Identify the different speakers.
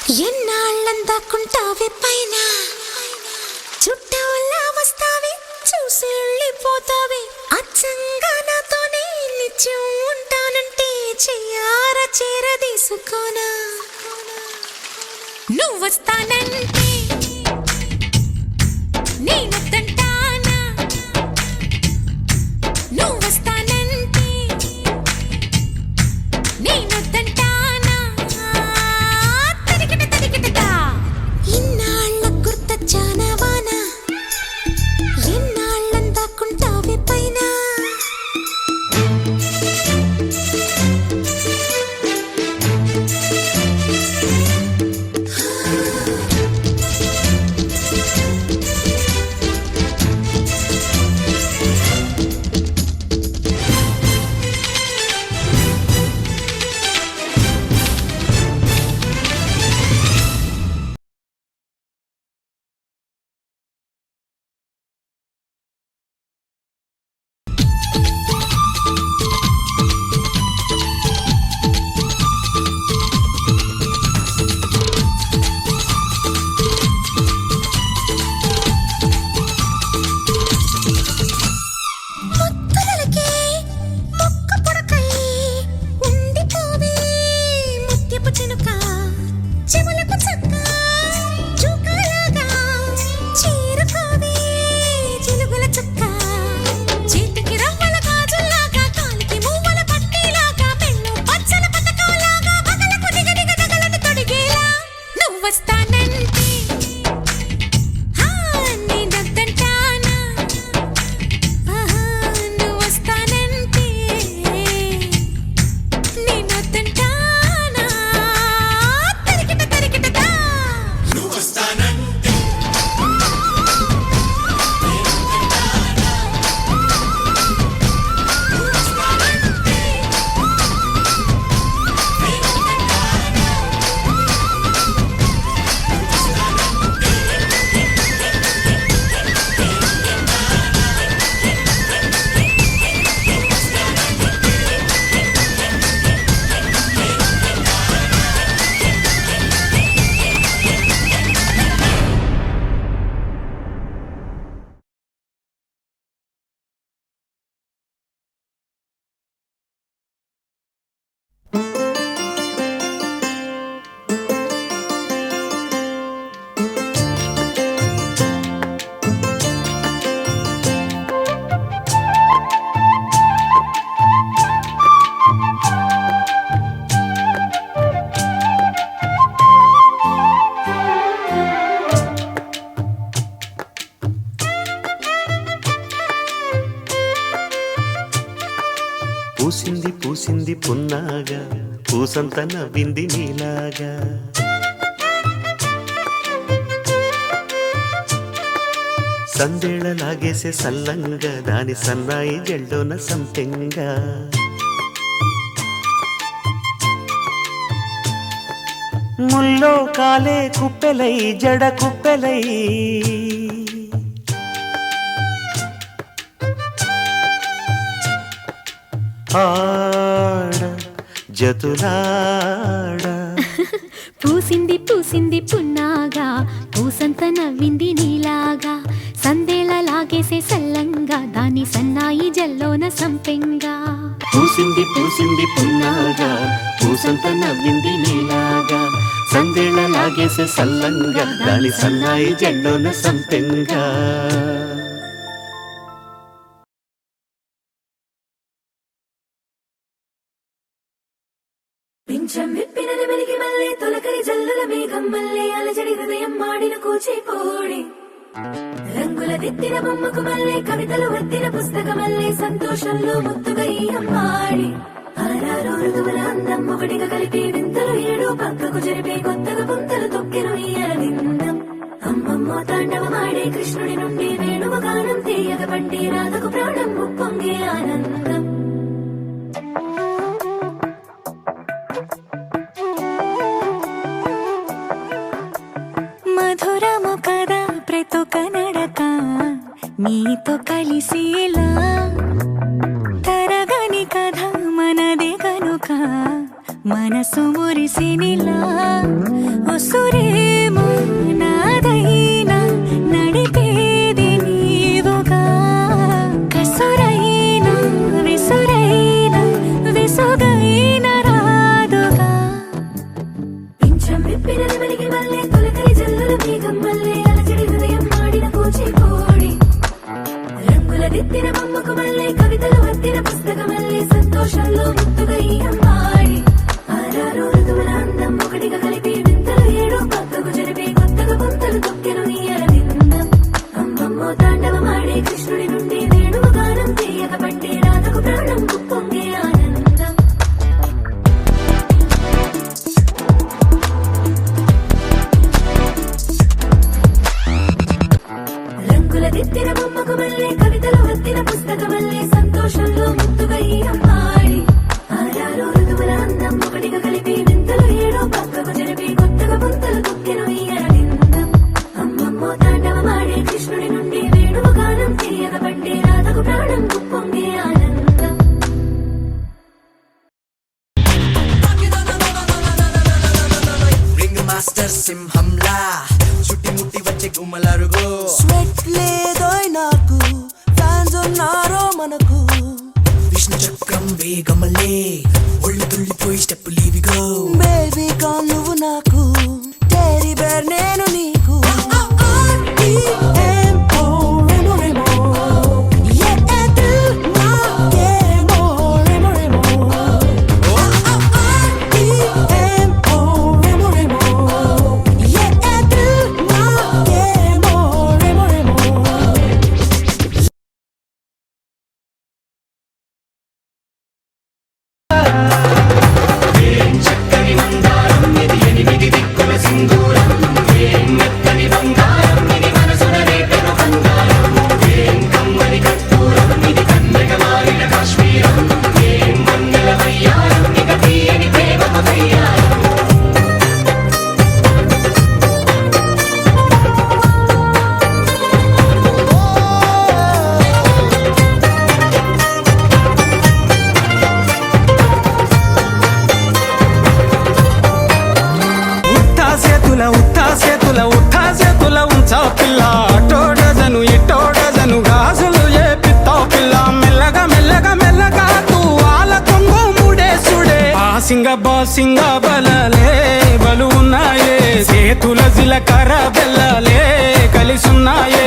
Speaker 1: ఎన్నాళ్ళందాకుంటావే పైన చుట్టూలా వస్తావే చూసి వెళ్ళిపోతావే అచ్చంగా నాతోనే నిత్యం ఉంటానంటే చెయ్యార చేరదీసుకోనా నువ్వు వస్తానంటే నేనొద్దంటానా నువ్వు వస్తానంటే నేనొద్దంటానా తరికిట ఇన్నాళ్ళ గుర్తొచ్చానా వానా ఎన్నాళ్ళందాకుంటావే పైన
Speaker 2: పూసింది పూసింది పున్నాగా పూసంత నవ్వింది నీలాగా సందేళ లాగేసే సల్లంగా దాని సన్నాయి జెల్డోన సంపెంగా ముల్లో కాలే కుప్పెలై జడ కుప్పెలై ఆడ జతులాడ
Speaker 1: పూసింది పూసింది పున్నాగా పూసంత నవ్వింది నీలాగా సందేళ లాగేసే సల్లంగా దాని సన్నాయి జల్లోన సంపెంగా
Speaker 2: పూసింది పూసింది పున్నాగా పూసంత నవ్వింది నీలాగా సందేళ లాగేసే సల్లంగా దాని సన్నాయి జల్లోన సంపెంగా
Speaker 3: పింఛం విప్పినది వెలిగి మల్లే తొలకరి జల్లుల మేఘం మల్లే అలజడి హృదయం మాడిన కూచిపోడి రంగుల దిద్దిన బొమ్మకు మల్లే కవితలు వద్దిన పుస్తకమల్లే సంతోషంలో ముద్దుగా ఈ అమ్మాడి ఆరారు ఋతువుల అందం ఒకటిగా కలిపి వింతలు ఏడు పక్కకు జరిపే కొత్తగా పుంతలు తొక్కెను ఈ అరవిందం అమ్మమ్మో తాండవమాడే కృష్ణుడి నుండి వేణువ గానం తీయగ పండి రాధకు ప్రాణం ఉప్పొంగే ఆనందం
Speaker 1: మధురము కదా ప్రతొక నడక నీతో కలిసేలా తరగని కథ మనదే కనుక మనసు మురిసినిలా ఉసురేమో నాదైనా నడిపేది నీవుగా కసురైనా విసురైనా విసుగైన రాదుగా
Speaker 3: పింఛం విప్పిన వెలిగి మల్లె తొలకరి జల్లుల మేఘం మల్లె అలజడి హృదయం మాడిన కూచిపూడి రంగుల దిద్దిన బొమ్మకు మల్లె కవితలు వత్తిన పుస్తక మల్లె సంతోషంలో ముత్తుగా ఈ అమ్మాడి ఆరారు ఋతువుల అందం ఒకటిగా కలిపి వింతలు ఏడు పక్కకు జరిపి కొత్తగా పుంతలు తొక్కెను ఈ అరవిందం అమ్మమ్మో తాండవమాడే కృష్ణుడి నుండి వేణువు గానం తీయక పట్టే రాధకు ప్రాణం పొంగే ఆనందం రంగుల దిద్దిన బొమ్మకు మల్లె కవితలు వత్తిన పుస్తక మల్లె సంతోషంలో ముత్తుగా ఈ అమ్మాడి ఆరారు ఋతువుల అందం ఒకటిగా కలిపి వింతలు ఏడో పక్కకు జరిపి కొత్తగా పుంతలు తొక్కెను ఈ అరవిందం అమ్మమ్మో తాండవమాడే కృష్ణుడి నుండి వేణువు గానం తీయక పట్టే రాధకు ప్రాణం పొంగే ఆనందం
Speaker 4: రింగ్ మాస్టర్ సింహంలా చుట్టి వచ్చే గుమ్మలరుగో స్వెట్ లేదోయ్ నాకు ఫ్యాన్స్ ఉన్నారో మనకు విష్ణు చక్రం వేగమలే ఒళ్ళు తుళ్ళిపోయి స్టెప్ లీవిగో బేబీ గా నువ్వు నాకు టెరీ బేర్ నేను నీకు
Speaker 5: ఉత్తాసేతుల ఉంచా పిల్ల అటో డజను ఇటో డజను గాజులు ఏ పిత్తావు పిల్ల మెల్లగా మెల్లగా మెల్లగా తూ వాళ్ళ కొంగు ముడేసుడే బాసింగ బలలే బలు ఉన్నాయే చేతుల జిలకర బెల్లలే కలిసున్నాయే